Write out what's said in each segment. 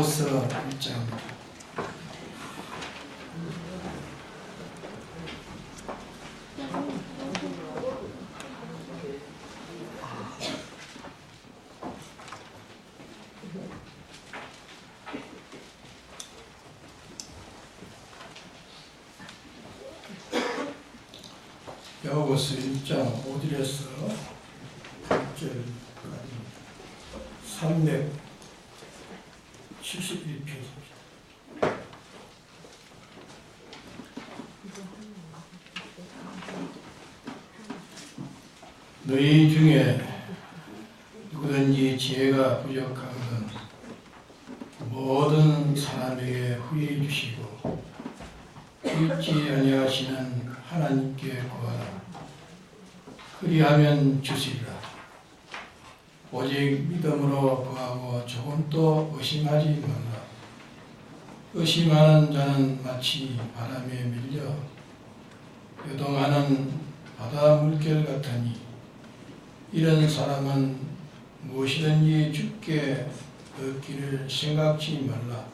야고보서 1장입니다. 야고보서 1장 5절에서 8절까지 371페이지입니다. 너희 중에 누구든지 지혜가 부족하거든 모든 사람에게 후히 주시고 잊지 아니하시는 하나님께 구하라. 그리하면 주시리라. 오직 믿음으로 구하고 조금도 의심하지 말라. 의심하는 자는 마치 바람에 밀려 요동하는 바다 물결 같으니 이런 사람은 무엇이든지 주께 얻기를 생각지 말라.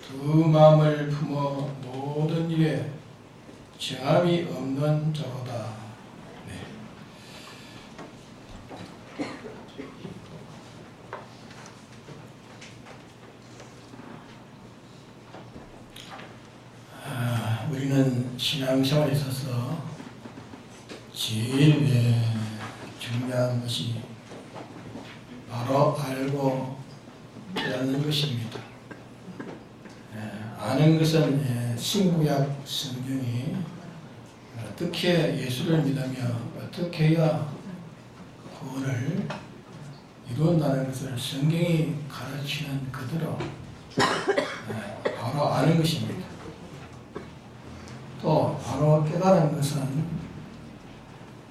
두 마음을 품어 모든 일에 정함이 없는 자로다. 우리는 신앙생활에 있어서 제일 중요한 것이 바로 알고 깨닫는 것입니다. 아는 것은 신구약 성경이 어떻게 예수를 믿으며 어떻게 해야 구원을 이룬다는 것을 성경이 가르치는 그대로 바로 아는 것입니다. 또 바로 깨달은 것은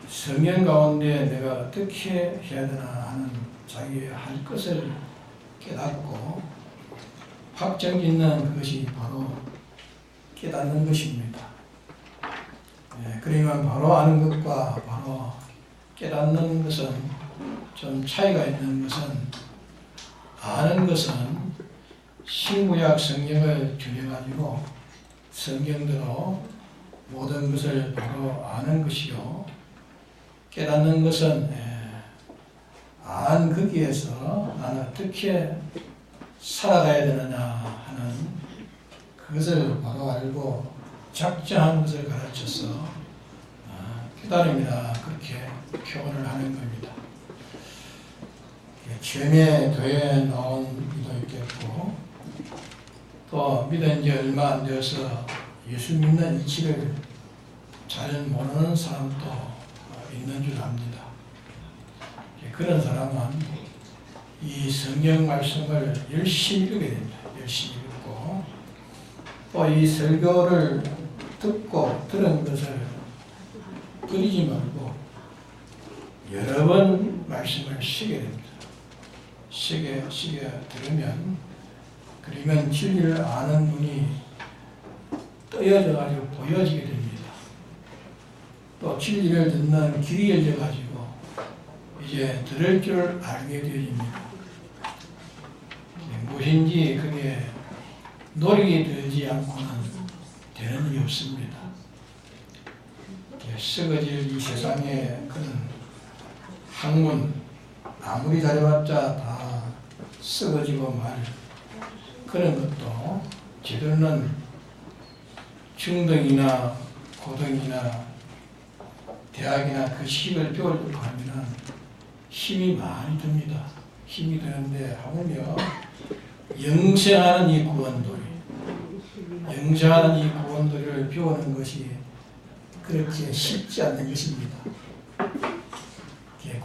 성경 가운데 내가 어떻게 해야 되나 하는 자기의 할 것을 깨닫고 확정짓는 그것이 바로 깨닫는 것입니다. 그러면 바로 아는 것과 바로 깨닫는 것은 좀 차이가 있는 것은 아는 것은 신구약 성경을 주내가지고 성경대로 모든 것을 바로 아는 것이요. 깨닫는 것은 안 거기에서 나는 어떻게 살아가야 되느냐 하는 그것을 바로 알고 작정한 것을 가르쳐서 깨달음이라 그렇게 표현을 하는 겁니다. 처음에 교회에 나온 이도 있겠고 또 믿은 지 얼마 안 되어서 예수 믿는 이치를 잘 모르는 사람도 있는 줄 압니다. 그런 사람은 이 성경 말씀을 열심히 읽어야 됩니다. 열심히 읽고 또 이 설교를 듣고 들은 것을 끊이지 말고 여러 번 말씀을 쉬게 됩니다. 쉬게 들으면 그러면 진리를 아는 눈이 떠여져 가지고 보여지게 됩니다. 또 진리를 듣는 귀이 열려 가지고 이제 들을 줄 알게 되어집니다. 무엇인지 그게 노력이 들지 않고는 되는 일이 없습니다. 썩어질 이 세상에 그런 학문 아무리 잘해봤자 다 썩어지고 말 그런 것도 제대로는 중등이나 고등이나 대학이나 그 식을 배우려고 하면 힘이 많이 듭니다. 힘이 드는데 하물며 영생하는 이 구원도리, 영생하는 이 구원도리를 배우는 것이 그렇게 쉽지 않는 것입니다.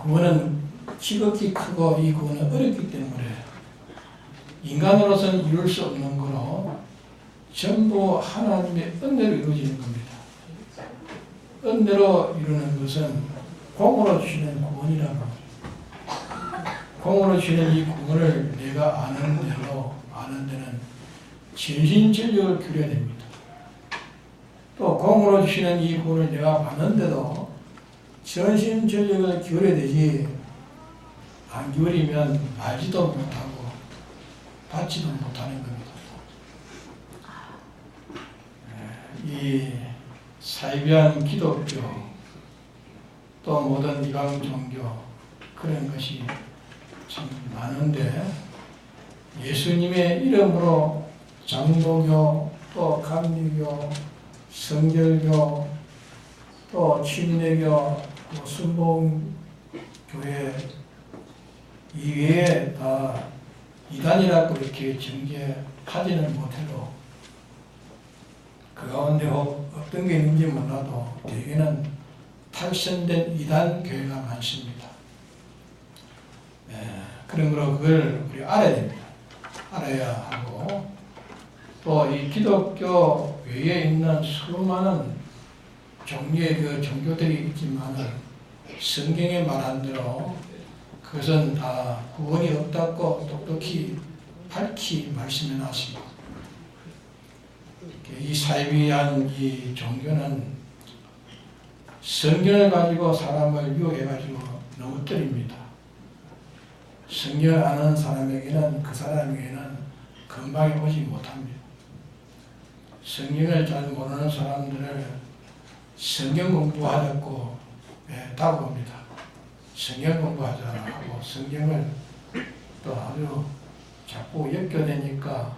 구원은 지극히 크고 이 구원은 어렵기 때문에 인간으로서는 이룰 수 없는 거로 전부 하나님의 은혜로 이루어지는 겁니다. 은혜로 이루는 것은 공으로 주시는 구원이라고 합니다. 공으로 주시는 이 구원을 내가 아는 대로 아는 데는 전신전력을 기울여야 됩니다. 또 공으로 주시는 이 구원을 내가 받는데도 전신전력을 기울여야 되지 안 기울이면 알지도 못하고 받지도 못하는 겁니다. 이 사이비한 기독교 또 모든 이방 종교 그런 것이 참 많은데 예수님의 이름으로 장로교 또 감리교 성결교 또 침례교 또 순복음교회 이외에 다 이단이라고 이렇게 정죄하지는 못해도 그 가운데 어떤 게 있는지 몰라도 대개는 탈선된 이단 교회가 많습니다. 그러므로 그걸 우리 알아야 됩니다. 알아야 하고 또 이 기독교 외에 있는 수많은 종류의 그 종교들이 있지만 성경에 말한 대로 그것은 다 구원이 없다고 똑똑히 밝히 말씀해 놨습니다. 이 사이비한 이 종교는 성경을 가지고 사람을 유혹해 가지고 넘어뜨립니다. 성경을 아는 사람에게는 그 사람에게는 건강에 오지 못합니다. 성경을 잘 모르는 사람들을 성경 공부하자고 다가옵니다. 성경 공부하자 하고 성경을 또 아주 자꾸 엮여내니까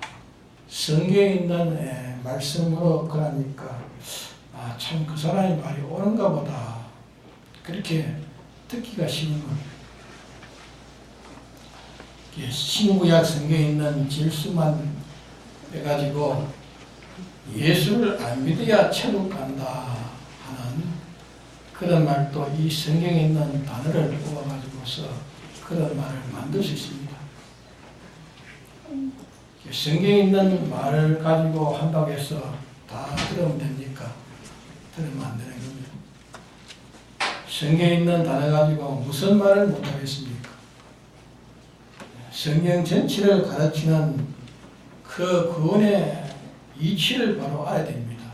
성경에 있는 말씀으로 그러니까 참 그 사람의 말이 옳은가 보다 그렇게 듣기가 쉬운 겁니다. 신구약 성경에 있는 질수만 해가지고 예수를 안 믿어야 천국 간다 하는 그런 말도 이 성경에 있는 단어를 뽑아가지고서 그런 말을 만들 수 있습니다. 성경에 있는 말을 가지고 한다고 해서 다 들으면 됩니까? 들으면 안 되는 겁니다. 성경에 있는 단어 가지고 무슨 말을 못하겠습니까? 성경 전체를 가르치는 그 구원의 이치를 바로 알아야 됩니다.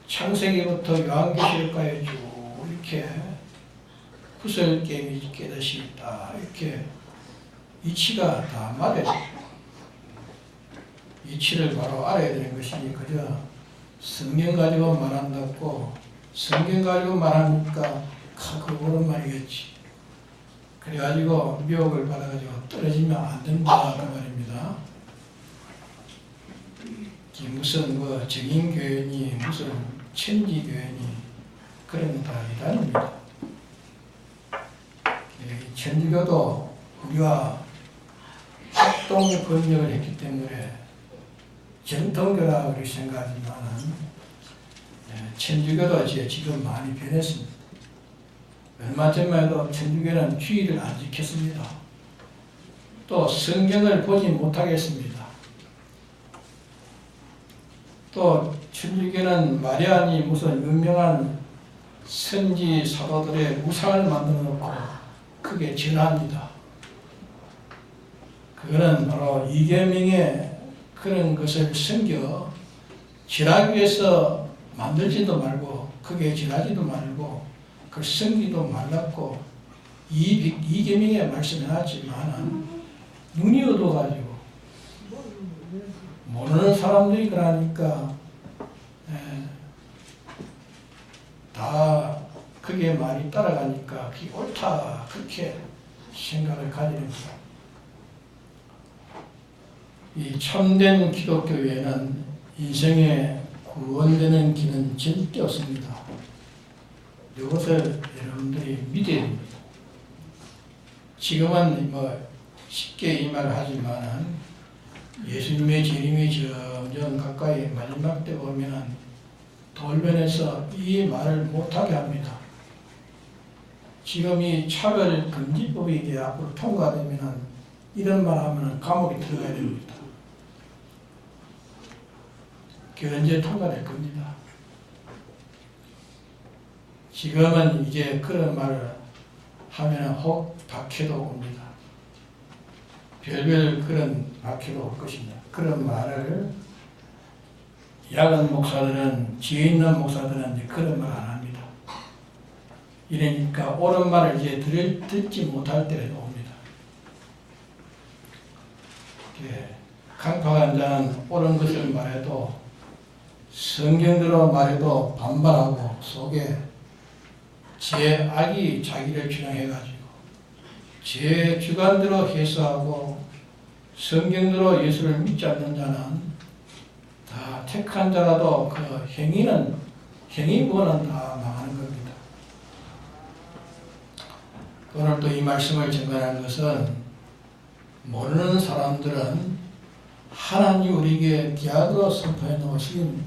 창세기부터 요한계시록까지 쭉 이렇게 구설개미 깨듯이 다 이렇게 이치가 다 맞아요. 이치를 바로 알아야 되는 것이니 그저 성경 가지고 말한다고 성경 가지고 말하니까 그거 옳은 말이겠지. 그래가지고 미혹을 받아가지고 떨어지면 안 된다 그 말입니다. 무슨 뭐 정인교회니 무슨 천지교회니 그런 다 이단입니다. 천주교도 우리와 합동 번역을 했기 때문에 전통교라 우리 생각하지만 천주교도 지금 많이 변했습니다. 얼마 전만 해도 천주교는 주의를 안 지켰습니다. 또 성경을 보지 못하겠습니다. 또 천주교는 마리아니 무슨 유명한 선지 사도들의 우상을 만들어 놓고 크게 전합니다. 그거는 바로 이계명의 그런 것을 섬겨 지나기 위해서 만들지도 말고 크게 지나지도 말고 그 섬기도 말랐고 이계명에 말씀해놨지만 눈이 어두워가지고 모르는 사람들이 그러니까 다 그게 많이 따라가니까 그게 옳다 그렇게 생각을 가지는 거예요. 이 참된 기독교에는 인생에 구원되는 길은 절대 없습니다. 이것을 여러분들이 믿어야 됩니다. 지금은 뭐 쉽게 이 말을 하지만 예수님의 재림이 점점 가까이 마지막 때 보면은 돌변해서 이 말을 못하게 합니다. 지금 이 차별금지법이 이제 앞으로 통과되면은 이런 말 하면은 감옥에 들어가야 됩니다. 그게 언제 통과될 겁니다. 지금은 이제 그런 말을 하면은 혹 박해도 옵니다. 별별 그런 박해도 올 것입니다. 그런 말을 야간 목사들은 지혜 있는 목사들은 이제 그런 말 안 합니다. 이러니까 옳은 말을 이제 듣지 못할 때가 옵니다. 강팍한 자는 옳은 것을 말해도 성경대로 말해도 반발하고 속에 제 악이 자기를 주장해가지고 제 주관대로 해석하고 성경대로 예수를 믿지 않는 자는 다 택한 자라도 그 행위 부분은 다 망하는 겁니다. 오늘 또 이 말씀을 전달하는 것은 모르는 사람들은 하나님 우리에게 계약으로 선포해 놓으신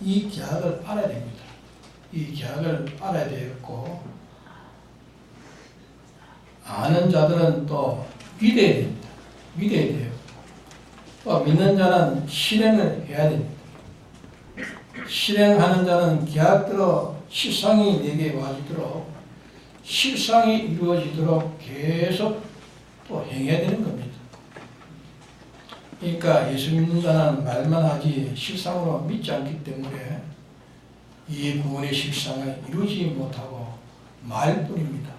이 계약을 알아야 됩니다. 이 계약을 알아야 되겠고 아는 자들은 또 믿어야 됩니다. 믿어야 돼요. 또 믿는 자는 실행을 해야 됩니다. 실행하는 자는 계약대로 실상이 내게 와지도록 실상이 이루어지도록 계속 또 행해야 되는 겁니다. 그러니까 예수 믿는 자는 말만 하지 실상으로 믿지 않기 때문에 이 구원의 실상을 이루지 못하고 말뿐입니다.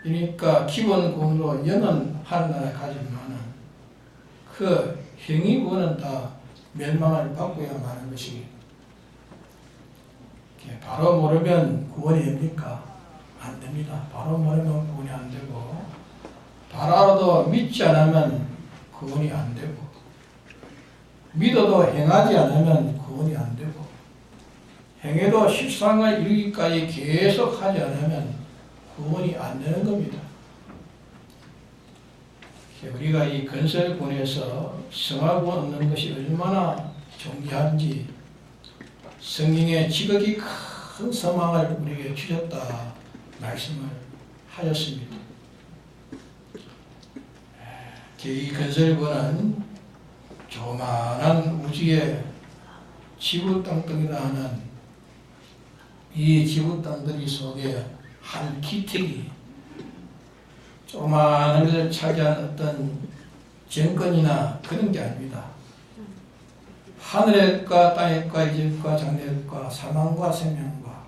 그러니까 기본 구원으로 영은 하늘나라에 가지만은 그 행위 구원은 다 멸망을 받고야 마는 것입니다. 바로 모르면 구원이 됩니까? 안 됩니다. 바로 모르면 구원이 안 되고 바로 알아도 믿지 않으면 구원이 안 되고 믿어도 행하지 않으면 구원이 안 되고 행해도 실상을 이루기까지 계속 하지 않으면 구원이 안 되는 겁니다. 우리가 이 건설군에서 성화구원 얻는 것이 얼마나 존귀한지 성경에 지극히 큰 소망을 우리에게 주셨다 말씀을 하셨습니다. 이 건설군은 조만한 우주의 지구 땅덩이라 하는 이 지구 땅덩이 속에 한 기택이 조만한 것을 차지한 어떤 정권이나 그런 게 아닙니다. 하늘의 것과 땅의 것과 이 것과 장래의 것과 사망과 생명과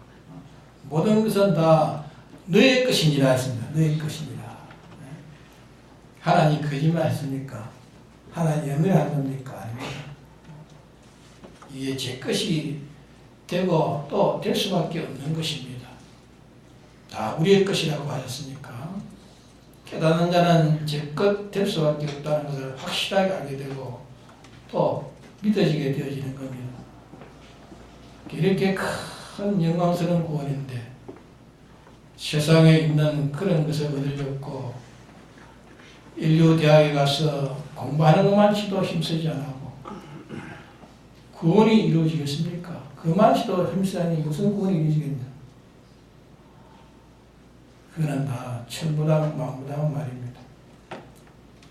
모든 것은 다 너의 것이니라 했습니다. 너의 것이니라. 하나님 거짓말 했습니까? 하나님 연애한 겁니까? 아닙니다. 이게 제 것이 되고 또 될 수밖에 없는 것입니다. 다 우리의 것이라고 하셨으니까 깨닫는 자는 제 것 될 수밖에 없다는 것을 확실하게 알게 되고 또 믿어지게 되어지는 겁니다. 이렇게 큰 영광스러운 구원인데 세상에 있는 그런 것을 얻으려고 인류 대학에 가서 공부하는 것만치도 힘쓰지 않고 구원이 이루어지겠습니까? 그만치도 힘쓰니 무슨 구원이 이루어지겠냐? 그거는 다 천부당 만부당 말입니다.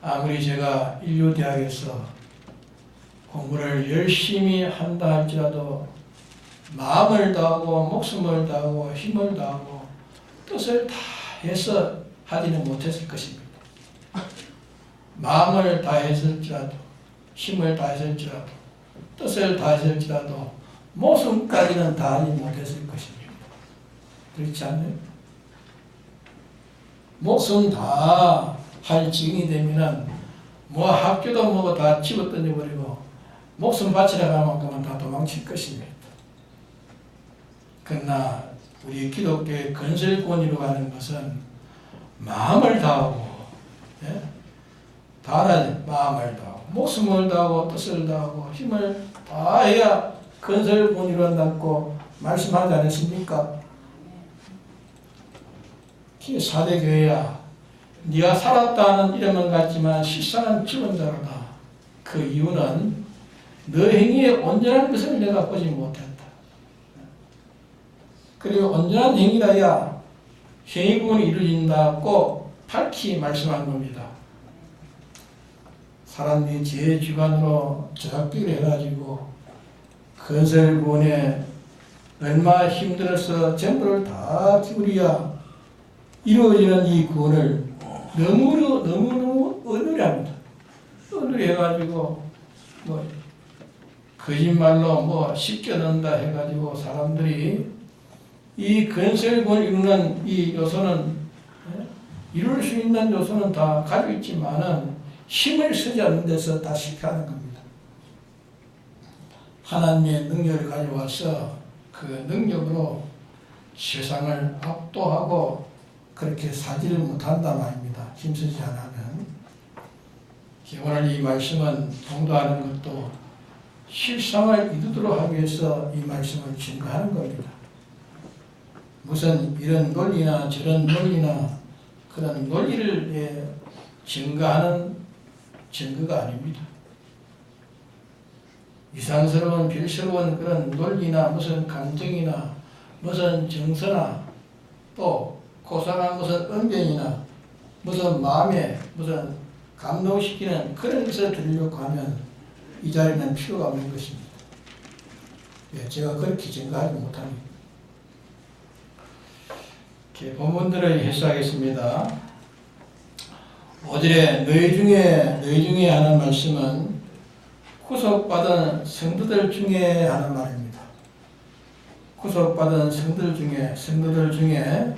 아무리 제가 인류 대학에서 공부를 열심히 한다 할지라도 마음을 다하고 목숨을 다하고 힘을 다하고 뜻을 다 해서 하지는 못했을 것입니다. 마음을 다했을지라도 힘을 다했을지라도 뜻을 다했을지라도 목숨까지는 다하지 못했을 것입니다. 그렇지 않나요? 목숨 다 할 지경이 되면은 뭐 학교도 뭐고 다 집어 던져버리고 목숨 바치라고 하면 다 도망칠 것입니다. 그러나 우리 기독교의 건설권이라고 하는 것은 마음을 다하고 다하라 마음을 다하고 목숨을 다하고 뜻을 다하고 힘을 다해야 건설권이 이루어진다고 말씀하지 않았습니까? 사대교회야 네가 살았다는 이름은 같지만 실상은 죽은 자로다. 그 이유는 너 행위에 온전한 것을 내가 보지 못했다. 그리고 온전한 행위라야 행위 구원이 이루어진다고 밝히 말씀한 겁니다. 사람들이 제 주관으로 조작비를 해가지고 건설 구원에 얼마나 힘들어서 전부를 다 기울여야 이루어지는 이 구원을 너무 어눌해합니다. 어눌해가지고 뭐 거짓말로 뭐 쉽게 넣는다 해가지고 사람들이 이 건설구원을 이루는 이 요소는 이룰 수 있는 요소는 다 가지고 있지만은 힘을 쓰지 않는 데서 다 실패하는 겁니다. 하나님의 능력을 가져와서 그 능력으로 세상을 압도하고 그렇게 사지를 못한단 말입니다. 힘쓰지 않으면. 오늘 이 말씀은 동도하는 것도 실상을 이루도록 하기 위해서 이 말씀을 증거하는 겁니다. 무슨 이런 논리나 저런 논리나 그런 논리를 증거하는 증거가 아닙니다. 이상스러운 빌스러운 그런 논리나 무슨 감정이나 무슨 정서나 또 고상한 무슨 언변이나 무슨 마음에 무슨 감동시키는 그런 것을 들으려고 하면 이 자리는 필요가 없는 것입니다. 제가 그렇게 증거하지 못합니다. 본문들을 해석하겠습니다. 5절에 너희 중에 하는 말씀은 구속받은 성도들 중에 하는 말입니다. 구속받은 성도들 중에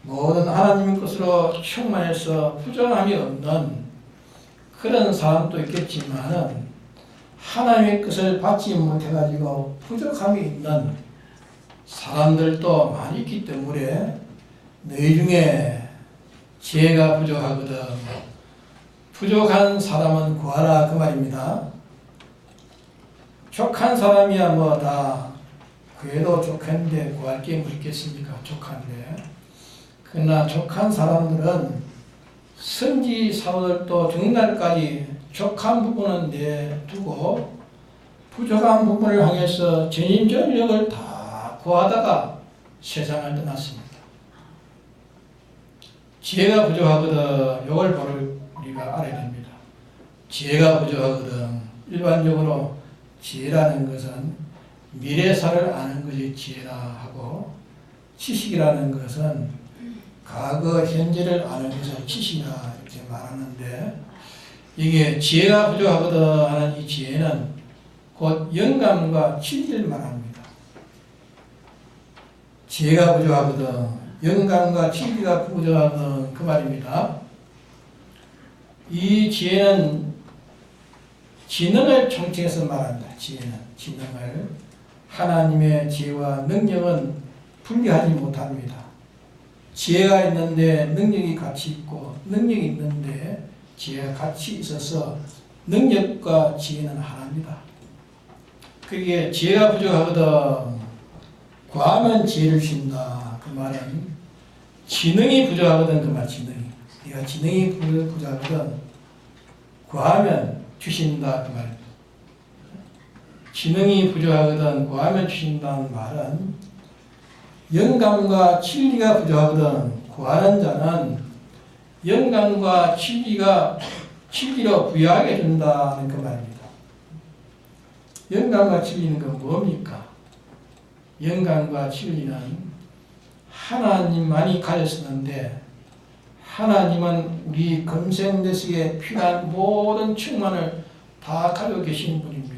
모든 하나님의 것으로 충만해서 부정함이 없는 그런 사람도 있겠지만은 하나님의 것을 받지 못해가지고 부족함이 있는 사람들도 많이 있기 때문에 너희 중에 지혜가 부족하거든 부족한 사람은 구하라 그 말입니다. 족한 사람이야 뭐 다 그래도 족한데 구할 게 뭐 있겠습니까? 족한데. 그러나 족한 사람들은 선지 사도들도 정날까지 족한 부분은 내두고 부족한 부분을 향해서 전인전력을 다 구하다가 세상을 떠났습니다. 지혜가 부족하거든 이걸 바로 우리가 알아야 됩니다. 지혜가 부족하거든 일반적으로 지혜라는 것은 미래사를 아는 것이 지혜라 하고 지식이라는 것은 과거 현재를 아는 것을 지식이라 이렇게 말하는데 이게 지혜가 부족하거든 하는 이 지혜는 곧 영감과 진리를 말합니다. 지혜가 부족하거든 영감과 진리가 부족하거든 그 말입니다. 이 지혜는 지능을 총칭해서 말합니다. 지능을 하나님의 지혜와 능력은 분리하지 못합니다. 지혜가 있는데 능력이 같이 있고 능력이 있는데 지혜가 같이 있어서 능력과 지혜는 하나입니다. 그게 지혜가 부족하거든 구하면 지혜를 주신다. 그 말은 지능이 부족하거든 그 말 지능이. 네가 지능이 부족하거든 구하면 주신다 그 말입니다. 지능이 부족하거든 구하면 주신다는 말은 영감과 진리가 부족하거든 구하는 자는 영감과 진리로 부여하게 된다는 그 말입니다. 영감과 진리는 그 뭡니까? 영감과 진리는 하나님만이 가졌었는데 하나님은 우리 금생대식에 필요한 모든 충만을 다 가지고 계신 분입니다.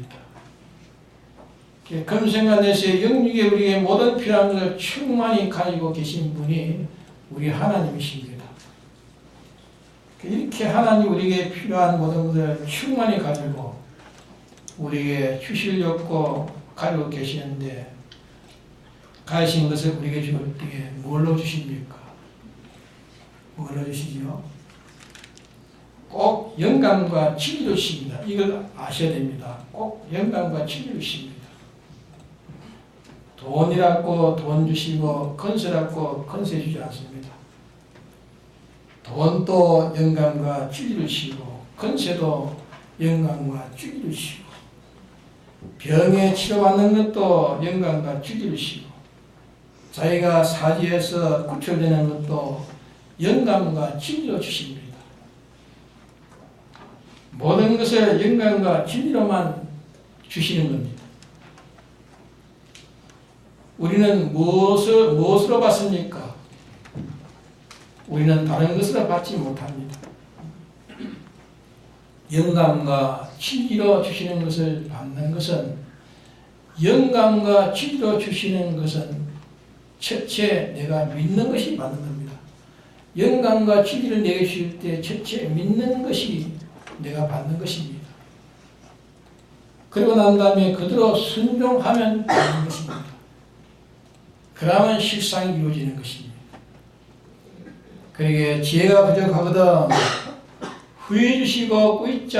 금생과 내세의 영육에 우리의 모든 필요한 것을 충만히 가지고 계신 분이 우리 하나님이십니다. 이렇게 하나님 우리에게 필요한 모든 것을 충만히 가지고 우리에게 주시려고 가지고 계시는데 가신 것을 우리에게 줄 때 뭘로 주십니까? 뭘로 주시죠? 꼭 영감과 진리로 주십니다. 이걸 아셔야 됩니다. 꼭 영감과 진리로 주십니다. 돈이라고 돈 주시고 건세라고 건세 주지 않습니다. 돈도 영감과 진리를 주시고 건세도 영감과 진리를 주시고 병에 치료받는 것도 영감과 진리를 주시고 자기가 사지에서 구출되는 것도 영감과 진리로 주십니다. 모든 것을 영감과 진리로만 주시는 겁니다. 우리는 무엇으로 받습니까? 우리는 다른 것으로 받지 못합니다. 영감과 진리로 주시는 것을 받는 것은 영감과 진리로 주시는 것은 첫째 내가 믿는 것이 받는 겁니다. 영감과 진리를 내게 주실 때 첫째 믿는 것이 내가 받는 것입니다. 그리고 난 다음에 그대로 순종하면 되는 것입니다. 그러면 실상이 이루어지는 것입니다. 그러기에 지혜가 부족하거든 후회 주시고 꾸짖지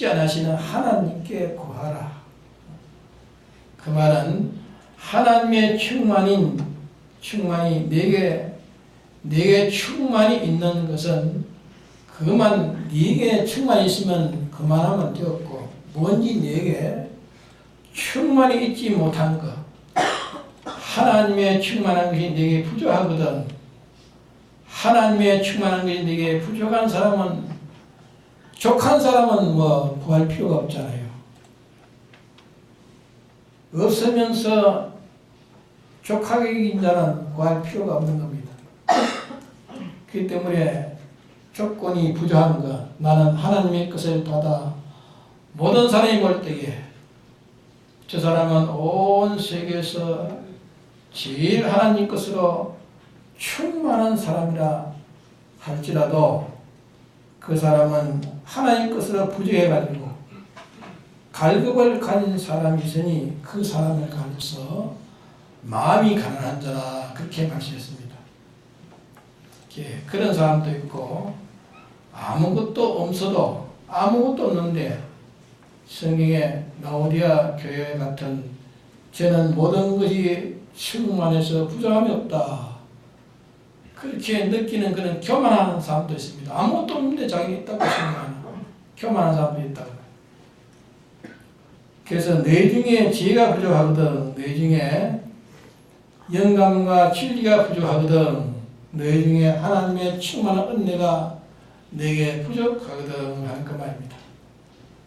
않으시는 하나님께 구하라. 그 말은 하나님의 충만이 내게 충만이 있는 것은 그만 네게 충만이 있으면 그만하면 되었고 뭔지 내게 충만이 있지 못한 것 하나님의 충만한 것이 내게 부족하거든 하나님의 충만한 것이 내게 부족한 사람은 족한 사람은 뭐 구할 필요가 없잖아요. 없으면서 족하게 이긴 자는 구할 필요가 없는 겁니다. 그렇기 때문에 조건이 부족한 것 나는 하나님의 것을 받아 모든 사람이 볼 때에 저 사람은 온 세계에서 제일 하나님 것으로 충만한 사람이라 할지라도 그 사람은 하나님 것으로 부족해가지고 갈급을 가진 사람이 있으니 그 사람을 가려서 마음이 가난한 자라 그렇게 말씀했습니다. 그런 사람도 있고 아무것도 없어도 아무것도 없는데 성경에 라오디아 교회 같은 저는 모든 것이 충만해서 부족함이 없다. 그렇게 느끼는 그런 교만한 사람도 있습니다. 아무것도 없는데 자기가 있다고 생각하는 교만한 사람도 있다고. 그래서 내 중에 지혜가 부족하거든. 내 중에 영감과 진리가 부족하거든. 내 중에 하나님의 충만한 은혜가 내게 부족하거든 하는 그 말입니다.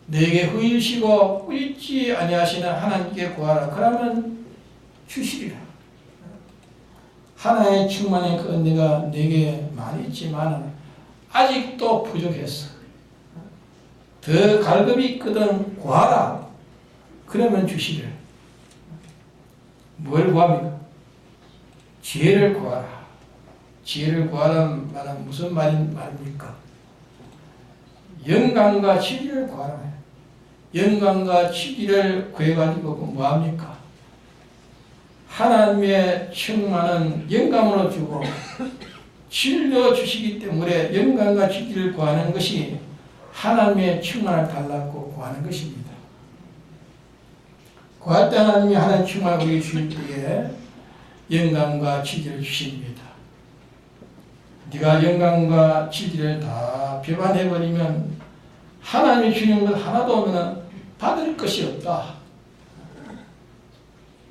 내게 후일시고 꾸짖지 아니하시는 하나님께 구하라. 그러면 주시리라. 하나의 충만의 그 은혜가 내게 많이 있지만 아직도 부족했어. 더 갈급이 있거든 구하라. 그러면 주시리라. 뭘 구합니까? 지혜를 구하라. 지혜를 구하라는 말은 무슨 말입니까? 영광과 진리를 구하라. 영광과 진리를 구해가지고 뭐합니까? 하나님의 충만한 영감으로 주고 진리로 주시기 때문에 영광과 진리를 구하는 것이 하나님의 충만을 달라고 구하는 것입니다. 구할 때 하나님이 하나님의 충만을 우리에게 주실 때에 영광과 진리를 주십니다. 네가 영광과 진리를 다 배반해버리면 하나님이 주는 것 하나도 없으면 받을 것이 없다.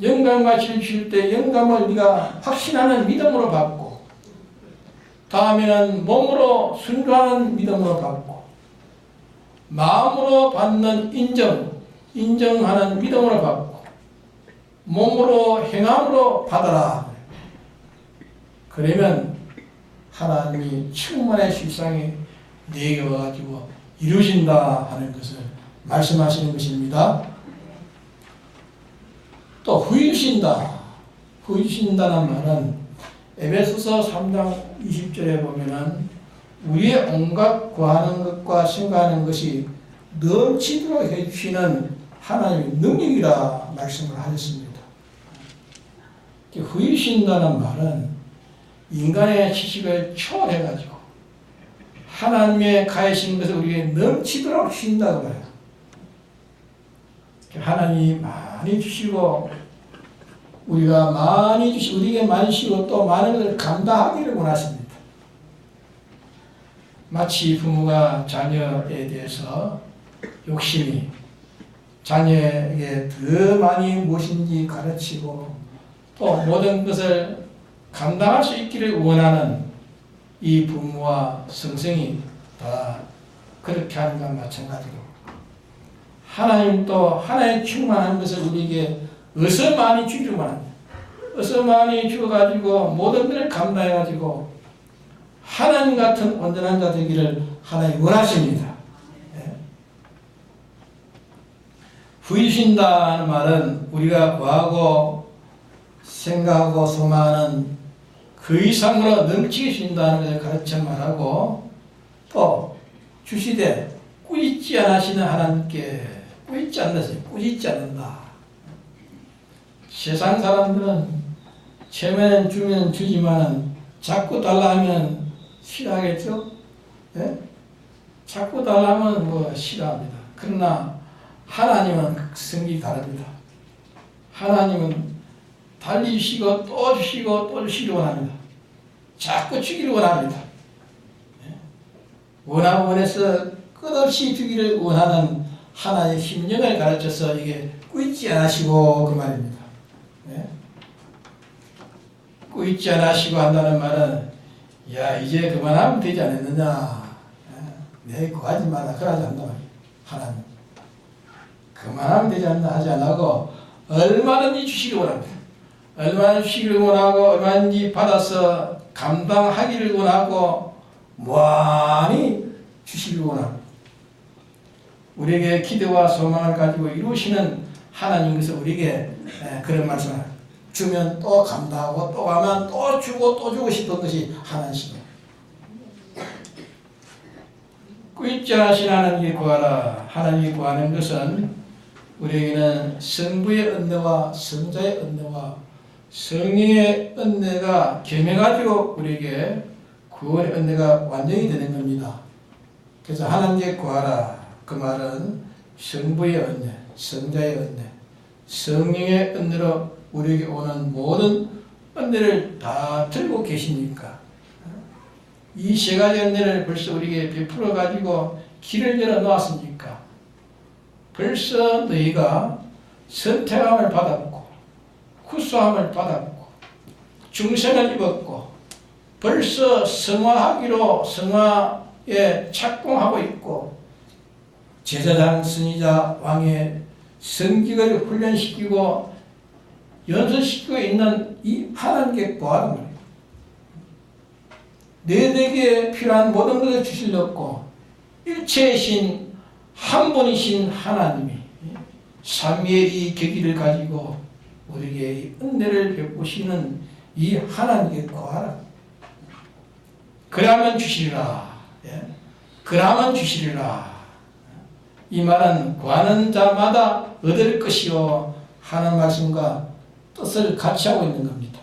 영감과 진리를 주실 때 영감을 네가 확신하는 믿음으로 받고 다음에는 몸으로 순종하는 믿음으로 받고 마음으로 받는 인정하는 믿음으로 받고 몸으로 행함으로 받아라. 그러면 하나님이 충만의 실상이 내게 와가지고 이루어진다 하는 것을 말씀하시는 것입니다. 또 후이신다. 후이신다는 말은 에베소서 3장 20절에 보면은 우리의 온갖 구하는 것과 생각하는 것이 넘치도록 해주시는 하나님의 능력이라 말씀을 하셨습니다. 후이신다는 말은 인간의 지식을 초월해가지고 하나님의 가하신 것을 우리에게 넘치도록 주신다고 해요. 하나님이 많이 주시고 우리가 많이 주시고 우리에게 많이 주시고 또 많은 것을 감당하기를 원하십니다. 마치 부모가 자녀에 대해서 욕심이 자녀에게 더 많이 무엇인지 가르치고 또 모든 것을 감당할 수 있기를 원하는 이 부모와 성성이 다 그렇게 하는 것과 마찬가지로 하나님도 하나의 충만한 것을 우리에게 어서 많이 주기만 합니다. 어서 많이 주어가지고 모든 것을 감당해가지고 하나님 같은 온전한 자 되기를 하나님 원하십니다. 네. 후이신다는 말은 우리가 구하고 생각하고 소망하는 그 이상으로 넘치게 주신다는 것을 가르쳐 말하고 또 주시되 꾸짖지 않으시는 하나님께 꾸짖지 않는다. 꾸짖지 않는다. 세상 사람들은 처음에는 주면 주지만 자꾸 달라하면 싫어하겠죠? 예? 자꾸 달라하면 뭐 싫어합니다. 그러나 하나님은 성격이 다릅니다. 하나님은 달리 주시고 또 주시고 또 주시기를 원합니다. 자꾸 주기를 원합니다. 예? 원하고 원해서 끝없이 주기를 원하는 하나의 심령을 가르쳐서 이게 꾸짖지 않으시고 그 말입니다. 예? 꾸짖지 않으시고 한다는 말은 야 이제 그만하면 되지 않았느냐, 내 구하지 마라 그러지 않는다 말이에요. 하나님 그만하면 되지 않나 하지 않고 얼마든지 주시기를 원합니다. 얼마나 주시기를 원하고 얼마든지 받아서 감당하기를 원하고 무한히 주시기를 원합니다. 우리에게 기대와 소망을 가지고 이루시는 하나님께서 우리에게 그런 말씀을 주면 또 감당하고 또 가면 또 주고 싶은 것이 하나님이십니다. 꾸짖지 않으신 하나님께 구하라. 하나님께 구하는 것은 우리에게는 성부의 은혜와 성자의 은혜와 성령의 은혜가 겸해가지고 우리에게 구원의 은혜가 완전히 되는 겁니다. 그래서 하나님께 구하라. 그 말은 성부의 은혜, 성자의 은혜, 성령의 은혜로 우리에게 오는 모든 은혜를 다 들고 계시니까 이 세 가지 은혜를 벌써 우리에게 베풀어 가지고 길을 열어 놓았으니까 벌써 너희가 선택함을 받았고 구수함을 받았고 중생을 입었고 벌써 성화하기로 성화에 착공하고 있고 제사장, 선지자, 왕의 성직을 훈련시키고 연수시키고 있는 이 하나님께 구하는 거예요. 너희에게 필요한 모든 것을 주시려고 일체이신 한 분이신 하나님이 삼위의 이 계기를 가지고 우리에게 은혜를 베푸시는 이 하나님께 구하라. 그러면 주시리라. 그러면 주시리라. 이 말은 구하는 자마다 얻을 것이요 하는 말씀과 뜻을 같이 하고 있는 겁니다.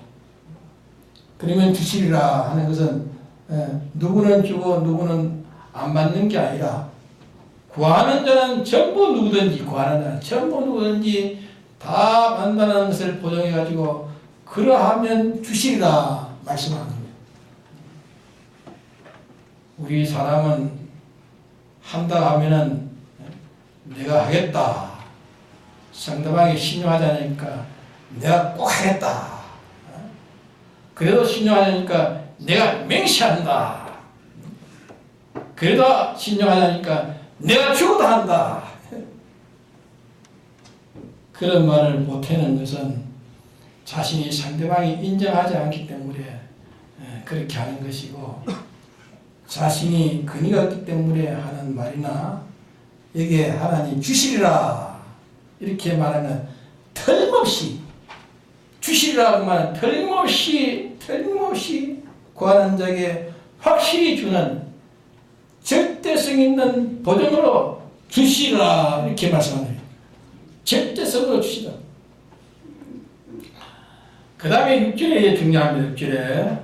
그러면 주시리라 하는 것은 누구는 주고 누구는 안 받는 게 아니라 구하는 자는 전부 누구든지 구하는 자는 전부 누구든지 다 받는다는 것을 보정해 가지고 그러하면 주시리라 말씀하는 겁니다. 우리 사람은 한다 하면은 내가 하겠다. 상대방이 신용하지 않으니까 내가 꼭 하겠다. 그래도 신용하지 않으니까 내가 맹세한다. 그래도 신용하지 않으니까 내가 죽어도 한다. 그런 말을 못하는 것은 자신이 상대방이 인정하지 않기 때문에 그렇게 하는 것이고 자신이 근의가 없기 때문에 하는 말이나 여기에 하나님 주시리라 이렇게 말하면 틀림없이 주시리라고 말하면 틀림없이 구하는 자에게 확실히 주는 절대성 있는 보증으로 주시리라 이렇게 말씀합니다. 절대성으로 주시다. 그 다음에 6절이 중요합니다. 6절에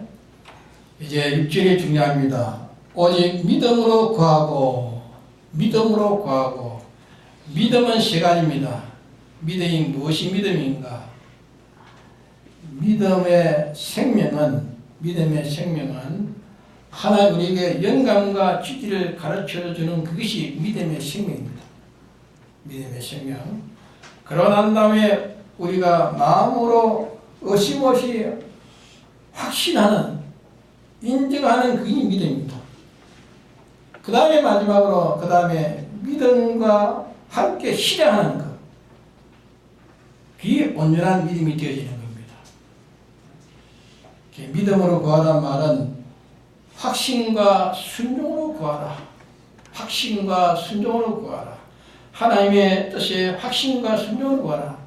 이제 6절이 중요합니다. 오직 믿음으로 구하고 믿음은 세 가지입니다. 믿음이 무엇이 믿음인가? 믿음의 생명은 하나님 우리에게 영감과 지지를 가르쳐주는 그것이 믿음의 생명입니다. 믿음의 생명. 그러고 난 다음에 우리가 마음으로 의심 없이 확신하는 인정하는 그게 믿음입니다. 그 다음에 마지막으로 믿음과 함께 실행하는 것. 그게 온전한 믿음이 되어지는 겁니다. 믿음으로 구하란 말은 확신과 순종으로 구하라. 확신과 순종으로 구하라. 하나님의 뜻에 확신과 순종으로 구하라.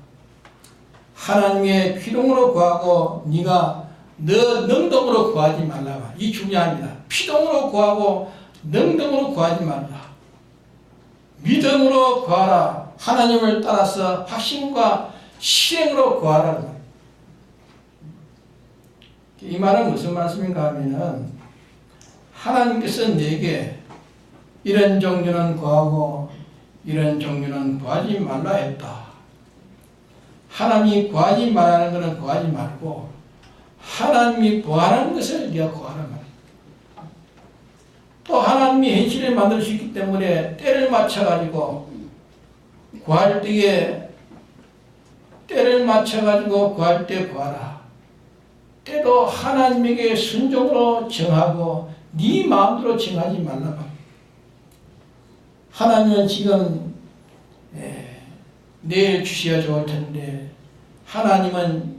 하나님의 피동으로 구하고 네가 너 능동으로 구하지 말라. 이 중요합니다. 피동으로 구하고 능동으로 구하지 말라. 믿음으로 구하라. 하나님을 따라서 확신과 실행으로 구하라. 이 말은 무슨 말씀인가 하면은 하나님께서 내게 이런 종류는 구하고 이런 종류는 구하지 말라 했다. 하나님이 구하지 말라는 것은 구하지 말고 하나님이 구하는 것을 네가 구하라 말이야. 또 하나님이 현실을 만들 수 있기 때문에 때를 맞춰가지고 구할 때에 때를 맞춰가지고 구할 때 구하라. 때도 하나님에게 순종으로 정하고 네 마음대로 정하지 말라. 하나님은 지금 내일 주셔야 좋을 텐데 하나님은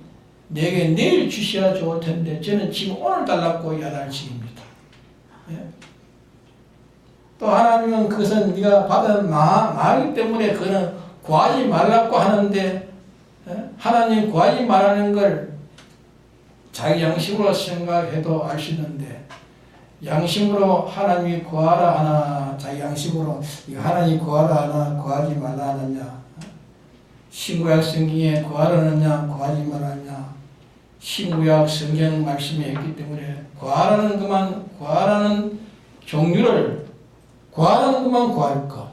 내게 내일 주셔야 좋을 텐데 저는 지금 오늘 달라고 야단을 치입니다. 또 하나님은 그것은 네가 받은 마음이기 때문에 그는 구하지 말라고 하는데 하나님 구하지 말라는 걸 자기 양심으로 생각해도 알 수 있는데 양심으로 하나님이 구하라 하나 자기 양심으로 하나님 구하라 하나 구하지 말라 하느냐 신구약 성경에 구하라느냐 구하지 말라느냐 신구약 성경 말씀이 있기 때문에 구하라는 것만 구하라는 종류를 구하라는 것만 구할 것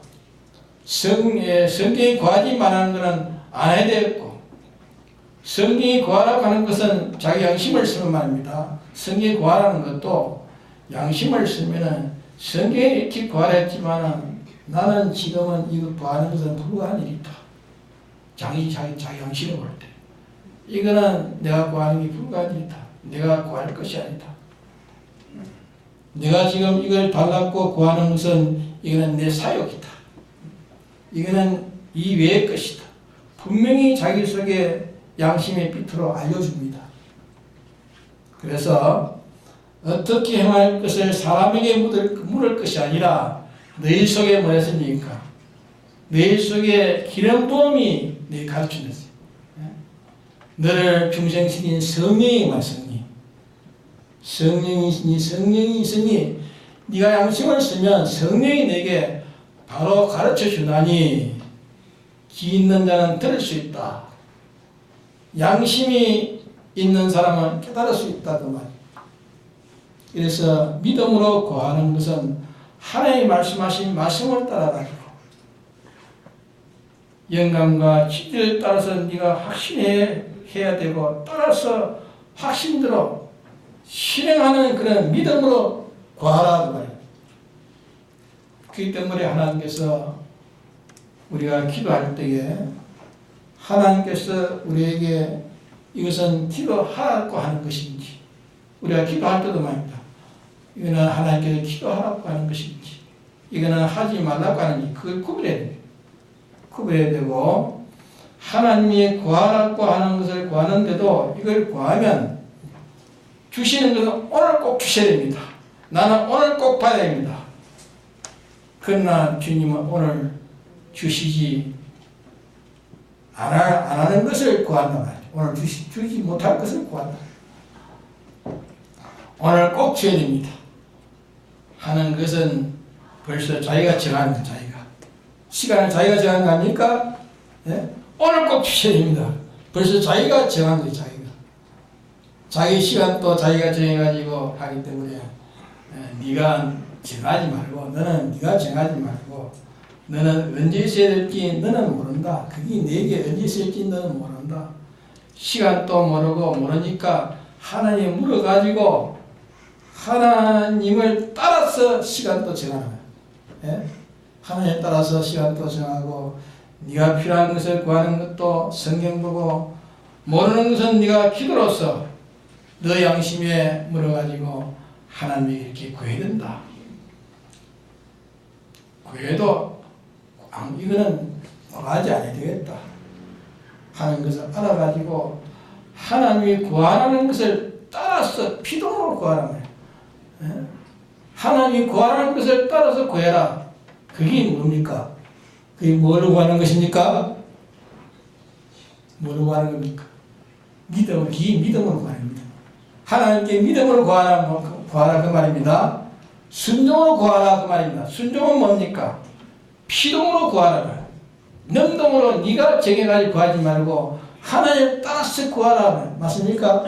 성경이 구하지 말라는 것은 안 해야 되겠고 성경이 구하라고 하는 것은 자기 양심을 쓰는 말입니다. 성경이 구하라는 것도 양심을 쓰면은 성경에 이렇게 구하라 했지만은 나는 지금은 이거 구하는 것은 불가한 일이다. 자기 양심을 볼 때. 이거는 내가 구하는 게 불가한 일이다. 내가 구할 것이 아니다. 내가 지금 이걸 달라고 구하는 것은 이거는 내 사욕이다. 이거는 이 외의 것이다. 분명히 자기 속에 양심의 빛으로 알려줍니다. 그래서 어떻게 행할 것을 사람에게 물을 것이 아니라 너희 속에 뭐였습니까? 너희 속에 기름 부음이 너희 가르쳐냈어요. 너를 중생시킨 성령이 말씀이 성령이 있으니 네가 양심을 쓰면 성령이 내게 바로 가르쳐 주나니 귀 있는 자는 들을 수 있다. 양심이 있는 사람은 깨달을 수 있다 그 말이에요. 그래서 믿음으로 구하는 것은 하나님이 말씀하신 말씀을 따라가지고 영감과 진리를 따라서 네가 확신해야 되고 따라서 확신대로 실행하는 그런 믿음으로 구하라 그 말이에요. 그렇기 때문에 하나님께서 우리가 기도할 때에 하나님께서 우리에게 이것은 기도하라고 하는 것인지 우리가 기도할 때도 말입니다. 이거는 하나님께서 기도하라고 하는 것인지 이거는 하지 말라고 하는지 그걸 구별해야 돼요. 구별해야 되고 하나님이 구하라고 하는 것을 구하는데도 이걸 구하면 주시는 것은 오늘 꼭 주셔야 됩니다. 나는 오늘 꼭 받아야 됩니다. 그러나 주님은 오늘 주시지 안 하는 것을 구한단 말이에요. 오늘 주지 못할 것을 구한다. 오늘 꼭 줘야 됩니다. 하는 것은 벌써 자기가 정하는 거 자기가. 시간을 자기가 정한 거 아닙니까? 네? 오늘 꼭 주셔야 됩니다. 벌써 자기가 정한 거예요. 자기 시간도 자기가 정해가지고 하기 때문에 네가 정하지 말고 너는 네가 정하지 말고 너는 언제 있어야 될지 너는 모른다. 그게 내게 언제 있을지 너는 모른다. 시간도 모르니까 하나님 물어가지고 하나님을 따라서 시간도 정하는 거야. 예? 하나님 따라서 시간도 정하고 네가 필요한 것을 구하는 것도 성경 보고 모르는 것은 네가 기도로서 너 양심에 물어가지고 하나님에게 이렇게 구해야 된다. 구해도 이거는 구하지 않아야 되겠다 하는 것을 알아가지고 하나님이 구하라는 것을 따라서 피동으로 구하란 말이에요. 하나님이 구하라는 것을 따라서 구해라. 그게 뭡니까? 그게 뭐를 구하는 것입니까? 뭐를 구하는 겁니까? 믿음으로 구하는 겁니다. 하나님께 믿음으로 구하라 그 말입니다. 순종으로 구하라 그 말입니다. 순종은 뭡니까? 피동으로 구하라. 능동으로 네가 정해가지고 구하지 말고 하나님 따라서 구하라. 맞습니까?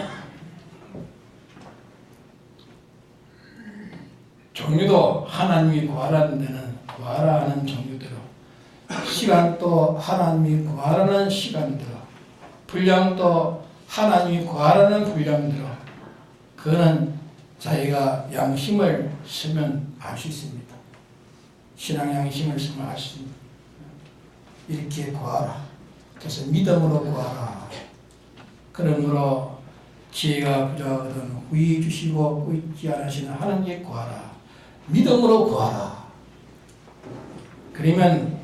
종류도 하나님이 구하라는 데는 구하라 하는 종류대로, 시간도 하나님이 구하라는 시간대로, 분량도 하나님이 구하라는 분량대로, 그거는 자기가 양심을 쓰면 알 수 있습니다. 신앙 양심을 쓰면 알 수 있습니다. 이렇게 구하라. 그래서 믿음으로 구하라. 그러므로 지혜가 부족하거든 후히 주시고 꾸짖지 않으시는 하나님께 구하라. 믿음으로 구하라. 그러면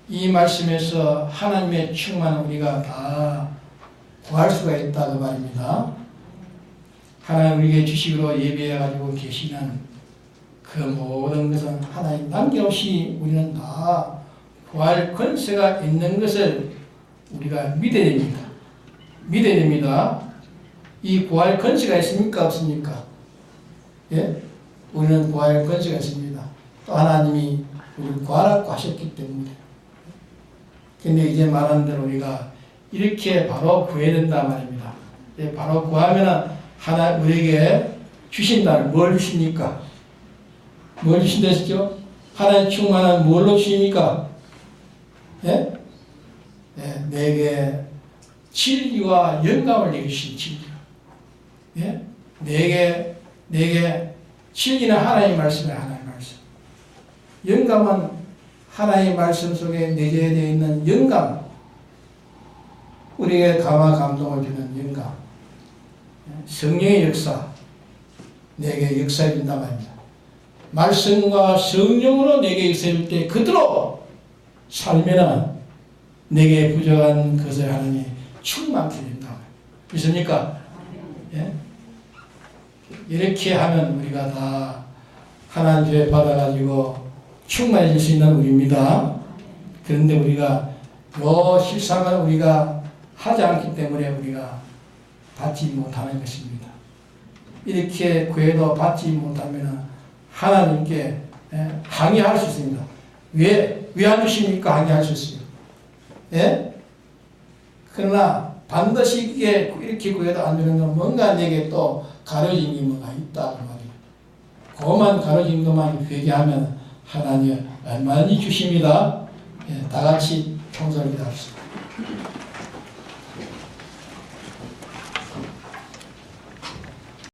이 말씀에서 하나님의 충만을 우리가 다 구할 수가 있다 그 말입니다. 하나님 우리에게 주식으로 예비해가지고 계시는 그 모든 것은 하나님 남김없이 우리는 다 구할 권세가 있는 것을 우리가 믿어야 됩니다. 믿어야 됩니다. 이 구할 권세가 있습니까? 없습니까? 예? 우리는 구할 권세가 있습니다. 또 하나님이 우리를 구하라고 하셨기 때문에. 근데 이제 말한 대로 우리가 이렇게 바로 구해야 된다 말입니다. 예, 바로 구하면 하나 우리에게 주신다는 뭘 주십니까? 뭘 주신다 했죠? 하나님 충만한 뭘로 주십니까? 예? 예, 내게 진리와 영감을 내게 주신 진리. 예? 내게 진리는 하나님의 말씀이야, 하나님의 말씀. 영감은 하나님의 말씀 속에 내재되어 있는 영감. 우리에게 감화 감동을 주는 영감. 성령의 역사. 내게 역사해 준단 말입니다. 말씀과 성령으로 내게 역사해 줄 때 그대로 살면은 내게 부족한 것을 하나님이 충만케 된다. 믿습니까? 예? 이렇게 하면 우리가 다 하나님 죄 받아가지고 충만해질 수 있는 우리입니다. 그런데 우리가 요 실상을 우리가 하지 않기 때문에 우리가 받지 못하는 것입니다. 이렇게 구해도 받지 못하면 하나님께 항의할 수 있습니다. 왜 안 주십니까? 항의할 수 있어요. 예? 그러나 반드시 이렇게 구해도 안 되는 건 뭔가 내게 또 가려진 게 뭐가 있다 그 말이에요. 그만 가려진 것만 회개하면 하나님 얼마나 주십니다. 예, 다 같이 통솔을 기도합시다.